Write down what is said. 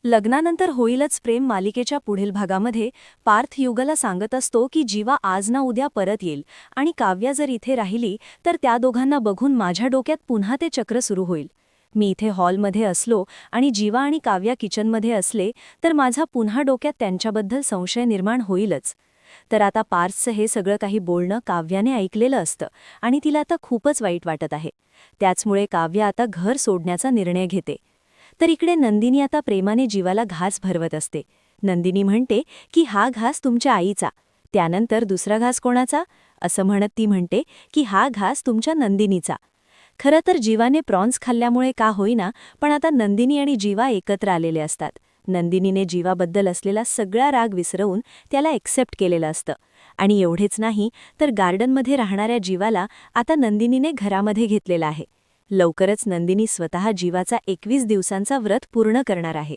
लग्नानंतर होईलच प्रेम मालिकेच्या पुढील भागामध्ये पार्थ युगला सांगत असतो की जीवा आज ना उद्या परत येईल आणि काव्या जर इथे राहिली तर त्या दोघांना बघून माझ्या डोक्यात पुन्हा ते चक्र सुरू होईल. मी इथे हॉलमध्ये असलो आणि जीवा आणि काव्या किचनमध्ये असले तर माझा पुन्हा डोक्यात त्यांच्याबद्दल संशय निर्माण होईलच. तर आता पार्थचं हे सगळं काही बोलणं काव्याने ऐकलेलं असतं आणि तिला आता खूपच वाईट वाटत आहे. त्याचमुळे काव्या आता घर सोडण्याचा निर्णय घेते. तर इकडे नंदिनी आता प्रेमाने जीवाला घास भरवत असते. नंदिनी म्हणते की हा घास तुमच्या आईचा. त्यानंतर दुसरा घास कोणाचा असं म्हणत ती म्हणते की हा घास तुमच्या नंदिनीचा. खरं तर जीवाने प्रॉन्स खाल्ल्यामुळे का होईना पण आता नंदिनी आणि जीवा एकत्र आलेले असतात. नंदिनीने जीवाबद्दल असलेला सगळा राग विसरवून त्याला एक्सेप्ट केलेलं असतं. आणि एवढेच नाही तर गार्डनमध्ये राहणाऱ्या जीवाला आता नंदिनीने घरामध्ये घेतलेला आहे. लवकरच नंदिनी स्वतः जीवाचा 21 दिवसांचा व्रत पूर्ण करणार आहे.